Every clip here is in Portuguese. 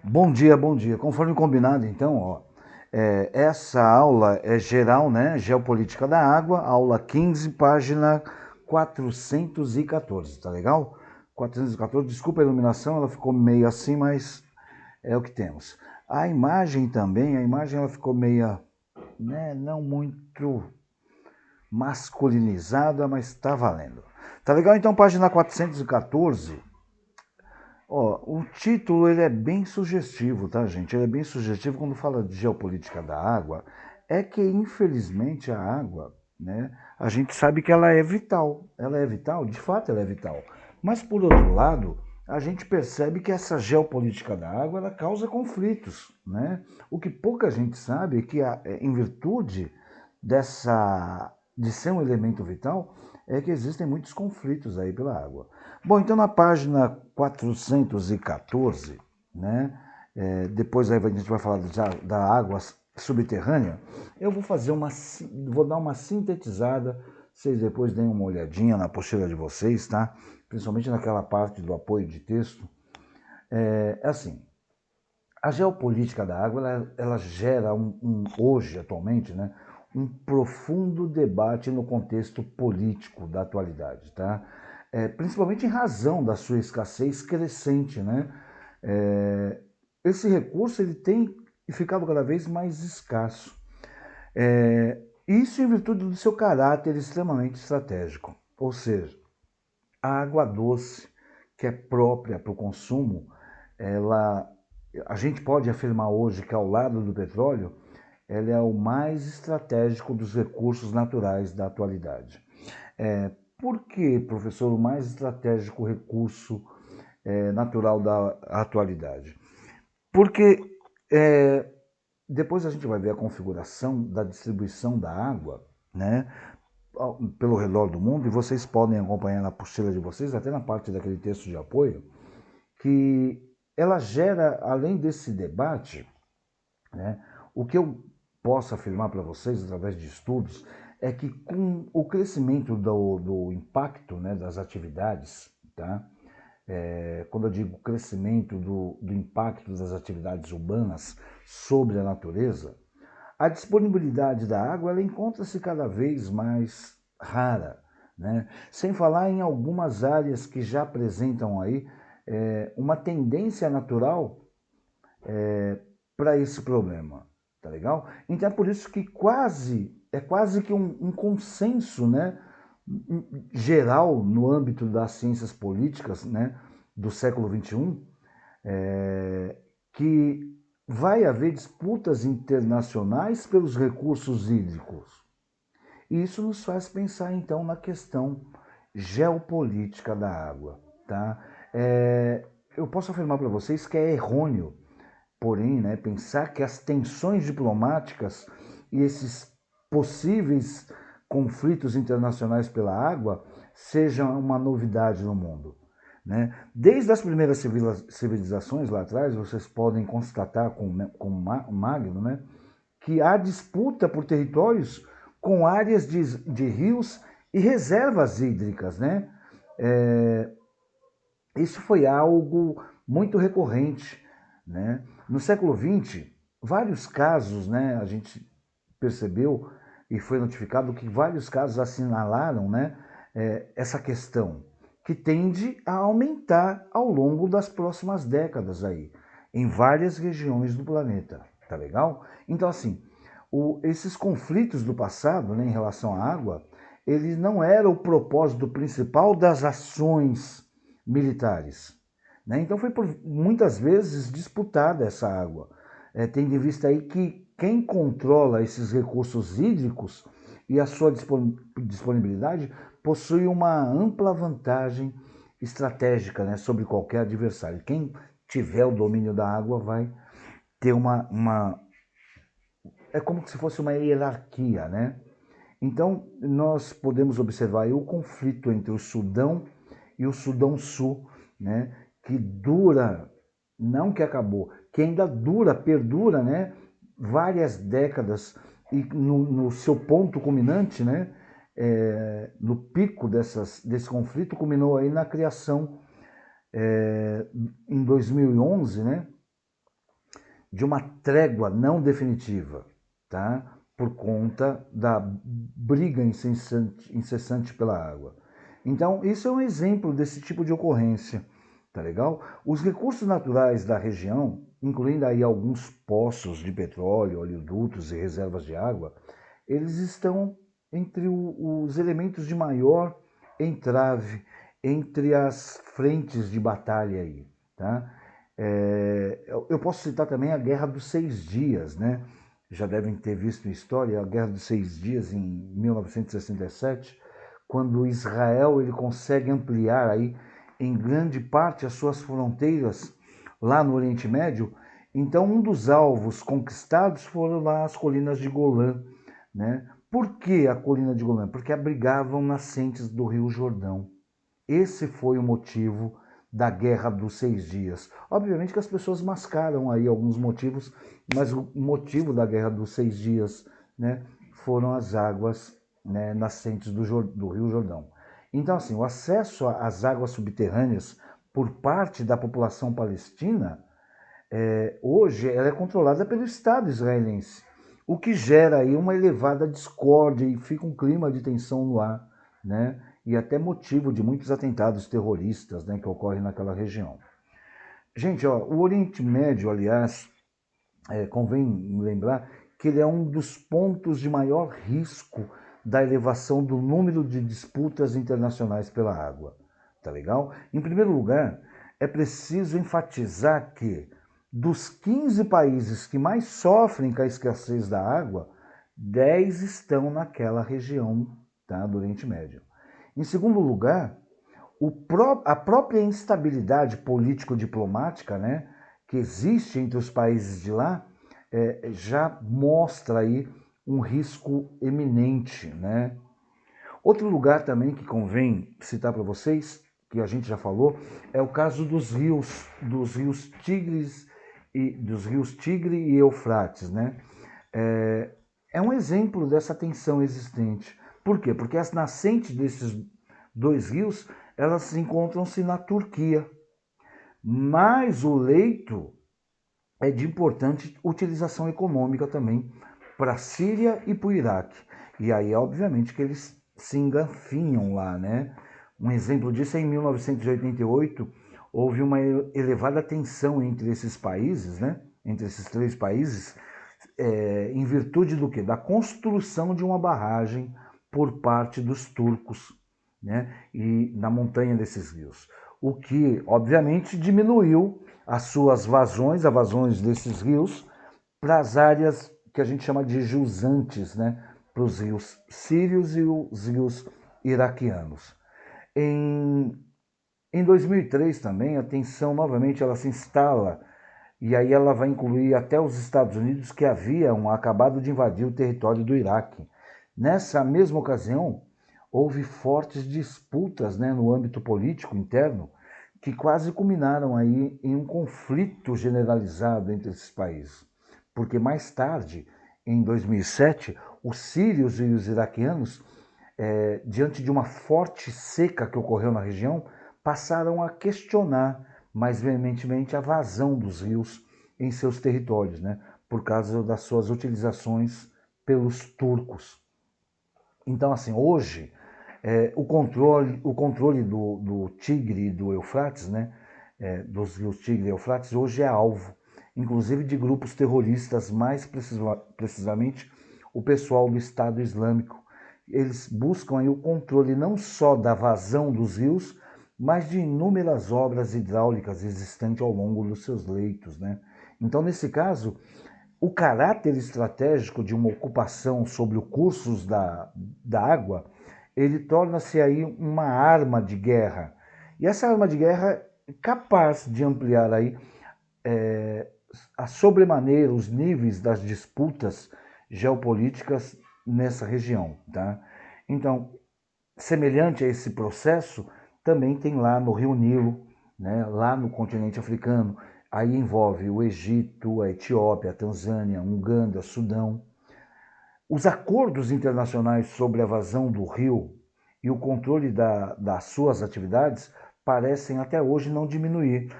Bom dia, bom dia. Conforme combinado, então, ó, essa aula é geral, né? Geopolítica da água, aula 15, página 414, tá legal? 414, desculpa a iluminação, ela ficou meio assim, mas é o que temos. A imagem também, a imagem ela ficou meia, né, não muito masculinizada, mas tá valendo. Tá legal? Então, página 414. Ó, o título ele é bem sugestivo, tá, gente? Ele é bem sugestivo quando fala de geopolítica da água. É que, infelizmente, a água, né, a gente sabe que ela é vital. Ela é vital, de fato ela é vital. Mas, por outro lado, a gente percebe que essa geopolítica da água ela causa conflitos, né? O que pouca gente sabe é que, em virtude de ser um elemento vital, é que existem muitos conflitos aí pela água. Bom, então na página 414, né, depois aí a gente vai falar da água subterrânea, eu vou dar uma sintetizada, vocês depois deem uma olhadinha na apostila de vocês, tá? Principalmente naquela parte do apoio de texto. É assim, a geopolítica da água, ela gera hoje, atualmente, né, um profundo debate no contexto político da atualidade, tá? Principalmente em razão da sua escassez crescente, né? Esse recurso ele tem ficado cada vez mais escasso. Isso em virtude do seu caráter extremamente estratégico. Ou seja, a água doce, que é própria para o consumo, ela, a gente pode afirmar hoje que ao lado do petróleo, ela é o mais estratégico dos recursos naturais da atualidade. Por que, professor, o mais estratégico recurso natural da atualidade? Porque depois a gente vai ver a configuração da distribuição da água, né, pelo redor do mundo, e vocês podem acompanhar na apostila de vocês, até na parte daquele texto de apoio, que ela gera, além desse debate, né, o que eu posso afirmar para vocês, através de estudos, é que com o crescimento do impacto, né, das atividades, tá? Quando eu digo crescimento do impacto das atividades urbanas sobre a natureza, a disponibilidade da água ela encontra-se cada vez mais rara, né? Sem falar em algumas áreas que já apresentam aí uma tendência natural para esse problema, tá legal? Então é por isso que é quase que um consenso, né, geral no âmbito das ciências políticas, né, do século XXI, que vai haver disputas internacionais pelos recursos hídricos. E isso nos faz pensar então na questão geopolítica da água, tá? Eu posso afirmar para vocês que é errôneo, porém, né, pensar que as tensões diplomáticas e esses possíveis conflitos internacionais pela água sejam uma novidade no mundo. Né? Desde as primeiras civilizações lá atrás, vocês podem constatar com Magno, né, que há disputa por territórios com áreas de rios e reservas hídricas. Né? Isso foi algo muito recorrente. Né? No século XX, vários casos, né, a gente percebeu e foi notificado que vários casos assinalaram, né, essa questão, que tende a aumentar ao longo das próximas décadas aí, em várias regiões do planeta. Tá legal? Então, assim, esses conflitos do passado, né, em relação à água, eles não eram o propósito principal das ações militares. Né? Então foi por muitas vezes disputada essa água, tendo em vista aí que quem controla esses recursos hídricos e a sua disponibilidade possui uma ampla vantagem estratégica, né, sobre qualquer adversário. Quem tiver o domínio da água vai ter é como se fosse uma hierarquia, né? Então, nós podemos observar aí o conflito entre o Sudão e o Sudão Sul, né, que dura, não que acabou, que ainda dura, perdura, né, várias décadas e no seu ponto culminante, né, no pico desse conflito, culminou aí na criação, em 2011, né, de uma trégua não definitiva, tá? Por conta da briga incessante pela água. Então, isso é um exemplo desse tipo de ocorrência, tá legal? Os recursos naturais da região, incluindo aí alguns poços de petróleo, oleodutos e reservas de água, eles estão entre os elementos de maior entrave entre as frentes de batalha aí, tá? Eu posso citar também a Guerra dos Seis Dias, né? Já devem ter visto em história a Guerra dos Seis Dias em 1967, quando Israel ele consegue ampliar aí em grande parte as suas fronteiras lá no Oriente Médio. Então um dos alvos conquistados foram lá as colinas de Golã, né? Por que a colina de Golã? Porque abrigavam nascentes do Rio Jordão. Esse foi o motivo da Guerra dos Seis Dias. Obviamente que as pessoas mascaram aí alguns motivos, mas o motivo da Guerra dos Seis Dias, né, foram as águas, né, nascentes do Rio Jordão. Então, assim, o acesso às águas subterrâneas por parte da população palestina, hoje ela é controlada pelo Estado israelense, o que gera aí uma elevada discórdia e fica um clima de tensão no ar, né? E até motivo de muitos atentados terroristas, né, que ocorrem naquela região. Gente, ó, o Oriente Médio, aliás, convém lembrar que ele é um dos pontos de maior risco da elevação do número de disputas internacionais pela água. Tá legal? Em primeiro lugar, é preciso enfatizar que dos 15 países que mais sofrem com a escassez da água, 10 estão naquela região, tá, do Oriente Médio. Em segundo lugar, a própria instabilidade político-diplomática, né, que existe entre os países de lá, já mostra aí um risco eminente, né? Outro lugar também que convém citar para vocês, que a gente já falou, é o caso dos rios Tigre e Eufrates, né? É um exemplo dessa tensão existente. Por quê? Porque as nascentes desses dois rios, elas encontram-se na Turquia. Mas o leito é de importante utilização econômica também para a Síria e para o Iraque. E aí, obviamente, que eles se engafinham lá, né? Um exemplo disso é em 1988, houve uma elevada tensão entre esses países, né? Entre esses três países, em virtude do quê? Da construção de uma barragem por parte dos turcos, né? E na montanha desses rios. O que, obviamente, diminuiu as suas vazões, as vazões desses rios, para as áreas que a gente chama de jusantes, né? Para os rios sírios e os rios iraquianos. Em 2003 também, a tensão novamente ela se instala e aí ela vai incluir até os Estados Unidos que haviam acabado de invadir o território do Iraque. Nessa mesma ocasião, houve fortes disputas, né, no âmbito político interno que quase culminaram aí em um conflito generalizado entre esses países. Porque mais tarde, em 2007, os sírios e os iraquianos, diante de uma forte seca que ocorreu na região, passaram a questionar mais veementemente a vazão dos rios em seus territórios, né, por causa das suas utilizações pelos turcos. Então, assim, hoje, o controle do Tigre e do Eufrates, né, dos rios Tigre e Eufrates, hoje é alvo, inclusive de grupos terroristas, mais precisamente o pessoal do Estado Islâmico. Eles buscam aí o controle não só da vazão dos rios, mas de inúmeras obras hidráulicas existentes ao longo dos seus leitos, né? Então, nesse caso, o caráter estratégico de uma ocupação sobre os cursos da água, ele torna-se aí uma arma de guerra. E essa arma de guerra é capaz de ampliar aí a sobremaneira os níveis das disputas geopolíticas nessa região, tá? Então, semelhante a esse processo, também tem lá no Rio Nilo, né, lá no continente africano. Aí envolve o Egito, a Etiópia, a Tanzânia, Uganda, Sudão. Os acordos internacionais sobre a vazão do rio e o controle das suas atividades parecem até hoje não diminuir.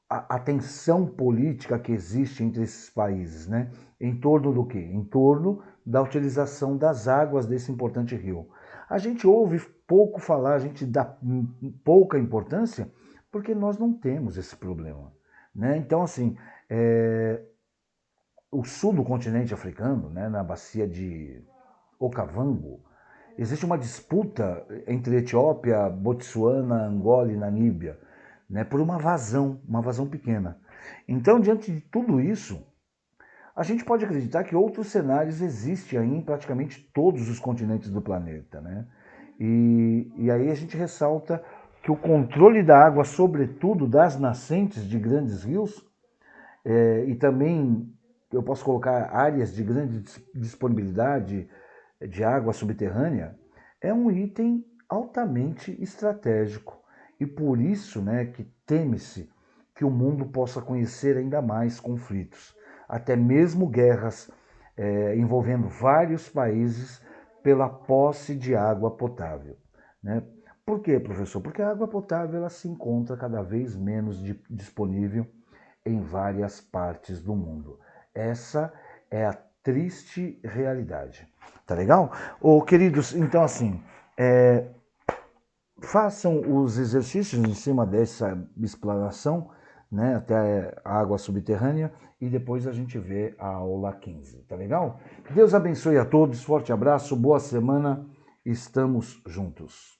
a tensão política que existe entre esses países, né? Em torno do quê? Em torno da utilização das águas desse importante rio. A gente ouve pouco falar, a gente dá pouca importância, porque nós não temos esse problema, né? Então, assim, o sul do continente africano, né, na bacia de Okavango, existe uma disputa entre Etiópia, Botsuana, Angola e Namíbia, né, por uma vazão pequena. Então, diante de tudo isso, a gente pode acreditar que outros cenários existem aí em praticamente todos os continentes do planeta, né? E aí a gente ressalta que o controle da água, sobretudo das nascentes de grandes rios, e também eu posso colocar áreas de grande disponibilidade de água subterrânea, é um item altamente estratégico. E por isso, né, que teme-se que o mundo possa conhecer ainda mais conflitos, até mesmo guerras envolvendo vários países pela posse de água potável, né? Por quê, professor? Porque a água potável ela se encontra cada vez menos disponível em várias partes do mundo. Essa é a triste realidade. Tá legal? Ô, queridos, então assim, façam os exercícios em cima dessa explanação, né, até a água subterrânea, e depois a gente vê a aula 15, tá legal? Deus abençoe a todos, forte abraço, boa semana, estamos juntos.